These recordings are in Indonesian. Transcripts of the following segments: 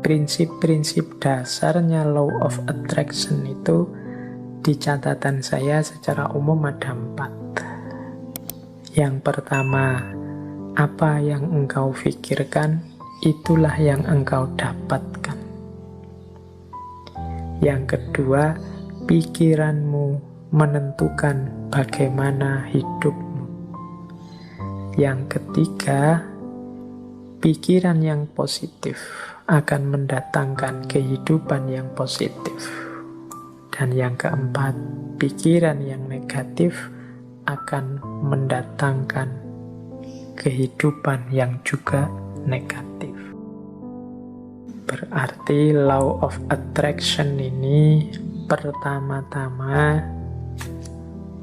prinsip-prinsip dasarnya law of attraction itu di catatan saya secara umum ada 4. Yang pertama, apa yang engkau pikirkan, itulah yang engkau dapatkan. Yang kedua, pikiranmu menentukan bagaimana hidupmu. Yang ketiga, pikiran yang positif akan mendatangkan kehidupan yang positif. Dan yang keempat, pikiran yang negatif akan mendatangkan kehidupan yang juga negatif. Berarti law of attraction ini pertama-tama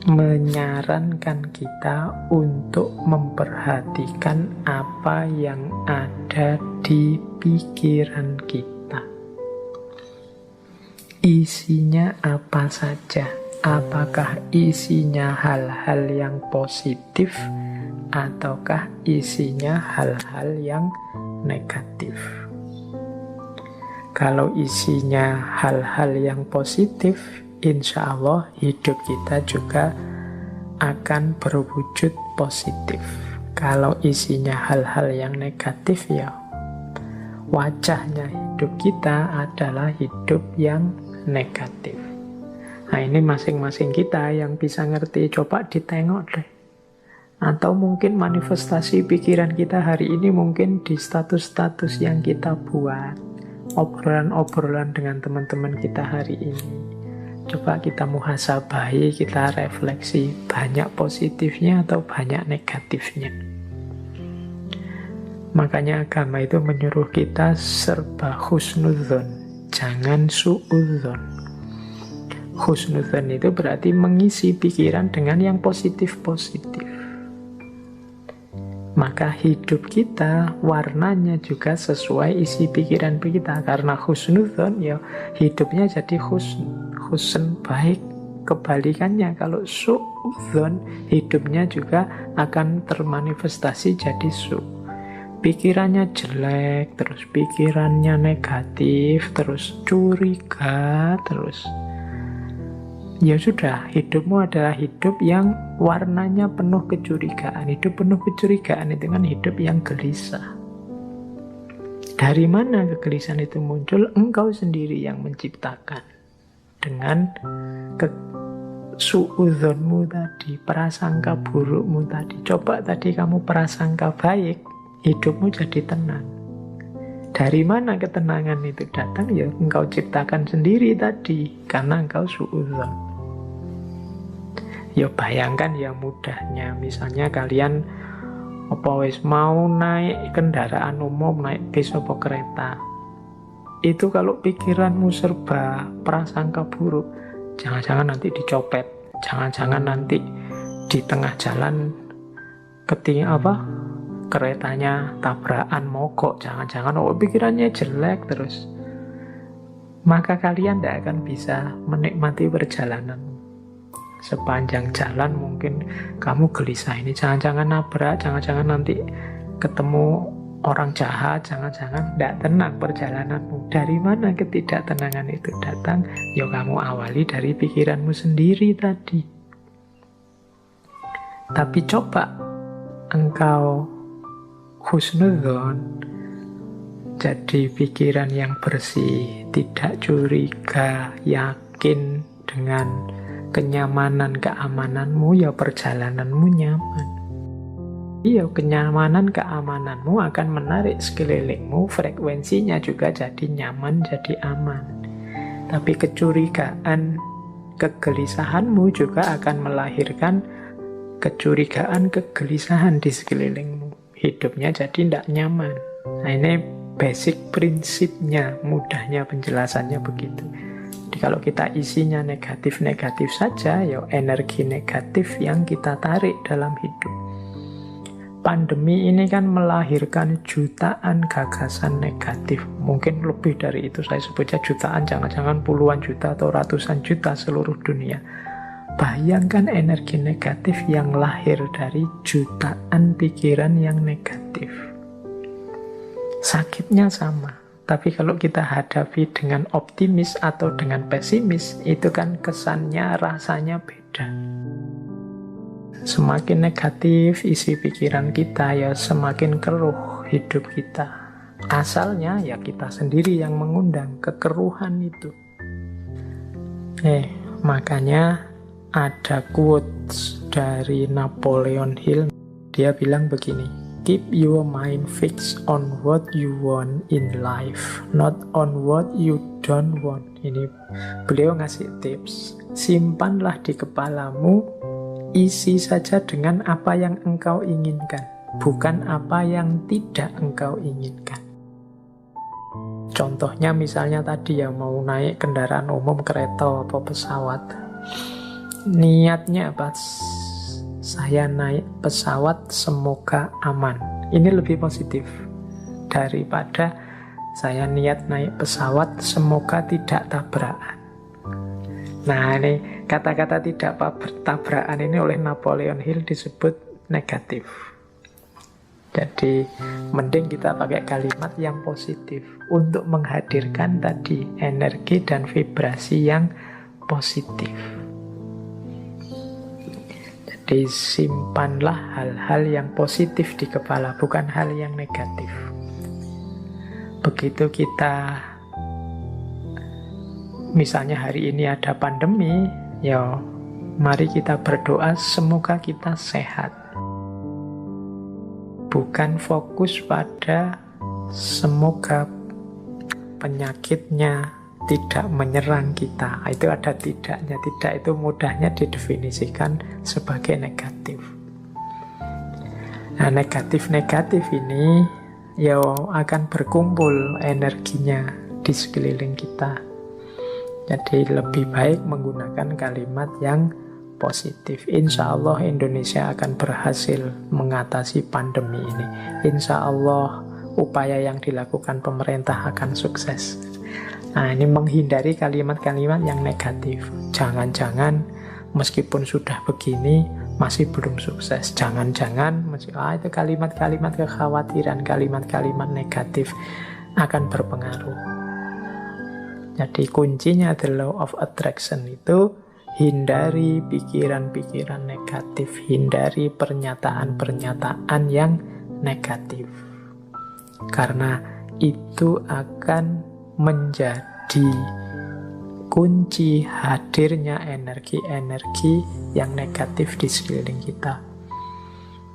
menyarankan kita untuk memperhatikan apa yang ada di pikiran kita. Isinya apa saja? Apakah isinya hal-hal yang positif ataukah isinya hal-hal yang negatif? Kalau isinya hal-hal yang positif, insya Allah hidup kita juga akan berwujud positif. Kalau isinya hal-hal yang negatif, ya wajahnya hidup kita adalah hidup yang negatif. Nah, ini masing-masing kita yang bisa ngerti. Coba ditengok deh. Atau mungkin manifestasi pikiran kita hari ini mungkin di status-status yang kita buat, obrolan-obrolan dengan teman-teman kita hari ini. Coba kita muhasabahi, kita refleksi, banyak positifnya atau banyak negatifnya. Makanya agama itu menyuruh kita serba husnudzon, jangan suudzon. Husnudzon itu berarti mengisi pikiran dengan yang positif-positif. Maka hidup kita warnanya juga sesuai isi pikiran kita. Karena husnudzon, ya hidupnya jadi husn baik. Kebalikannya, kalau suudzon, hidupnya juga akan termanifestasi jadi su. Pikirannya jelek, terus pikirannya negatif, terus curiga, terus ya sudah, hidupmu adalah hidup yang warnanya penuh kecurigaan. Hidup penuh kecurigaan itu kan hidup yang gelisah. Dari mana kegelisahan itu muncul? Engkau sendiri yang menciptakan. Dengan suudzonmu tadi, prasangka burukmu tadi. Coba tadi kamu prasangka baik, hidupmu jadi tenang. Dari mana ketenangan itu datang? Ya engkau ciptakan sendiri tadi, karena engkau suudzon. Ya bayangkan ya mudahnya, misalnya kalian mau naik kendaraan umum, naik bis atau kereta. Itu kalau pikiranmu serba prasangka buruk, jangan-jangan nanti dicopet, jangan-jangan nanti di tengah jalan keretanya tabrakan mogok, jangan-jangan pikirannya jelek terus. Maka kalian tidak akan bisa menikmati perjalanan. Sepanjang jalan mungkin kamu gelisah, ini jangan-jangan nabrak, jangan-jangan nanti ketemu orang jahat, jangan-jangan tidak tenang perjalananmu. Dari mana ketidaktenangan itu datang? Ya kamu awali dari pikiranmu sendiri tadi. Tapi coba engkau husnudzon, jadi pikiran yang bersih, tidak curiga, yakin dengan kenyamanan, keamananmu, ya perjalananmu nyaman. Iya, kenyamanan, keamananmu akan menarik sekelilingmu, frekuensinya juga jadi nyaman, jadi aman. Tapi kecurigaan, kegelisahanmu juga akan melahirkan kecurigaan, kegelisahan di sekelilingmu. Hidupnya jadi tidak nyaman. Nah, ini basic prinsipnya, mudahnya penjelasannya begitu. Jadi kalau kita isinya negatif-negatif saja, ya energi negatif yang kita tarik dalam hidup. Pandemi ini kan melahirkan jutaan gagasan negatif. Mungkin lebih dari itu, saya sebutnya jutaan, jangan-jangan puluhan juta atau ratusan juta seluruh dunia. Bayangkan energi negatif yang lahir dari jutaan pikiran yang negatif. Sakitnya sama. Tapi kalau kita hadapi dengan optimis atau dengan pesimis, itu kan kesannya, rasanya beda. Semakin negatif isi pikiran kita, ya semakin keruh hidup kita. Asalnya ya kita sendiri yang mengundang kekeruhan itu. Makanya ada quotes dari Napoleon Hill. Dia bilang begini, keep your mind fixed on what you want in life, not on what you don't want. Ini beliau ngasih tips. Simpanlah di kepalamu, isi saja dengan apa yang engkau inginkan, bukan apa yang tidak engkau inginkan. Contohnya misalnya tadi ya, mau naik kendaraan umum, kereta atau pesawat. Niatnya apa? Saya naik pesawat semoga aman. Ini lebih positif daripada saya niat naik pesawat semoga tidak tabrakan. Nah, ini kata-kata tidak tabrakan ini oleh Napoleon Hill disebut negatif. Jadi mending kita pakai kalimat yang positif untuk menghadirkan tadi energi dan vibrasi yang positif. Jadi simpanlah hal-hal yang positif di kepala, bukan hal yang negatif. Begitu kita, misalnya hari ini ada pandemi, ya mari kita berdoa semoga kita sehat. Bukan fokus pada semoga penyakitnya tidak menyerang kita. Itu ada tidaknya. Tidak itu mudahnya didefinisikan sebagai negatif. Nah, negatif-negatif ini ya akan berkumpul energinya di sekeliling kita. Jadi lebih baik menggunakan kalimat yang positif. Insya Allah Indonesia akan berhasil mengatasi pandemi ini. Insya Allah upaya yang dilakukan pemerintah akan sukses. Nah, ini menghindari kalimat-kalimat yang negatif. Jangan-jangan meskipun sudah begini masih belum sukses. Jangan-jangan itu kalimat-kalimat kekhawatiran, kalimat-kalimat negatif akan berpengaruh. Jadi kuncinya the law of attraction itu hindari pikiran-pikiran negatif, hindari pernyataan-pernyataan yang negatif. Karena itu akan menjadi kunci hadirnya energi-energi yang negatif di sekeliling kita.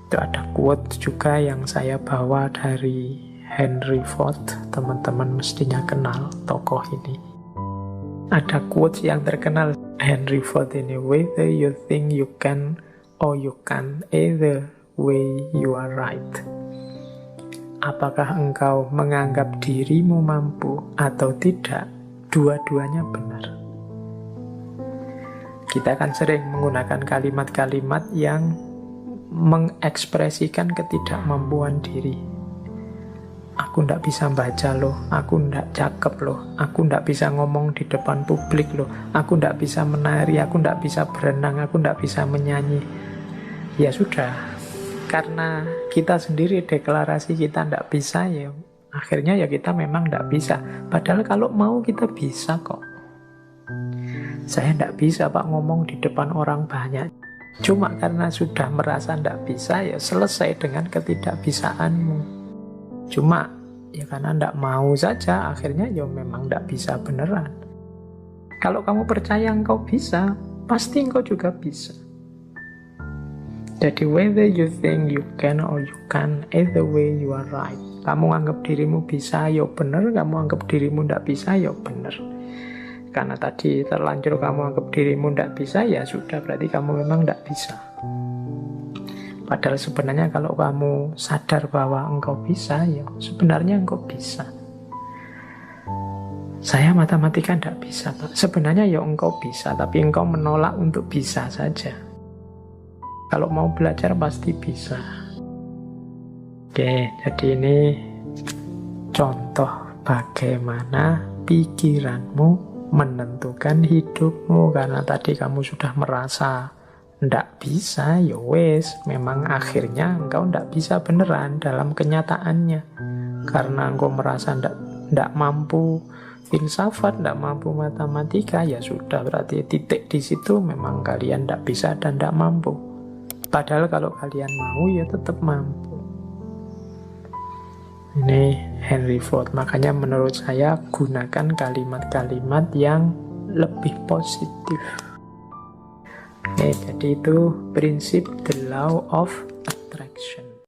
Itu ada quote juga yang saya bawa dari Henry Ford. Teman-teman mestinya kenal tokoh ini. Ada quotes yang terkenal Henry Ford ini, whether you think you can or you can't, either way you are right. Apakah engkau menganggap dirimu mampu atau tidak, dua-duanya benar. Kita kan sering menggunakan kalimat-kalimat yang mengekspresikan ketidakmampuan diri. Aku ndak bisa baca loh, aku ndak cakep loh, aku ndak bisa ngomong di depan publik loh, aku ndak bisa menari, aku ndak bisa berenang, aku ndak bisa menyanyi. Ya sudah, karena kita sendiri deklarasi kita ndak bisa, ya akhirnya ya kita memang ndak bisa. Padahal kalau mau kita bisa kok. Saya ndak bisa Pak ngomong di depan orang banyak. Cuma karena sudah merasa ndak bisa, ya selesai dengan ketidakbisaanmu. Cuma ya karena ndak mau saja, akhirnya ya memang ndak bisa beneran. Kalau kamu percaya engkau bisa, pasti engkau juga bisa. Jadi whether you think you can or you can't, either way you are right. Kamu anggap dirimu bisa, ya bener. Kamu anggap dirimu ndak bisa, ya bener. Karena tadi terlanjur kamu anggap dirimu ndak bisa, ya sudah, berarti kamu memang ndak bisa. Padahal sebenarnya kalau kamu sadar bahwa engkau bisa, ya sebenarnya engkau bisa. Saya matematika tidak bisa, Pak. Sebenarnya ya engkau bisa, tapi engkau menolak untuk bisa saja. Kalau mau belajar pasti bisa. Oke, jadi ini contoh bagaimana pikiranmu menentukan hidupmu. Karena tadi kamu sudah merasa ndak bisa, ya wes, memang akhirnya engkau ndak bisa beneran dalam kenyataannya. Karena engkau merasa tidak mampu filsafat, tidak mampu matematika, ya sudah, berarti titik di situ memang kalian tidak bisa dan tidak mampu. Padahal kalau kalian mau, ya tetap mampu. Ini Henry Ford. Makanya menurut saya gunakan kalimat-kalimat yang lebih positif. Jadi itu prinsip the law of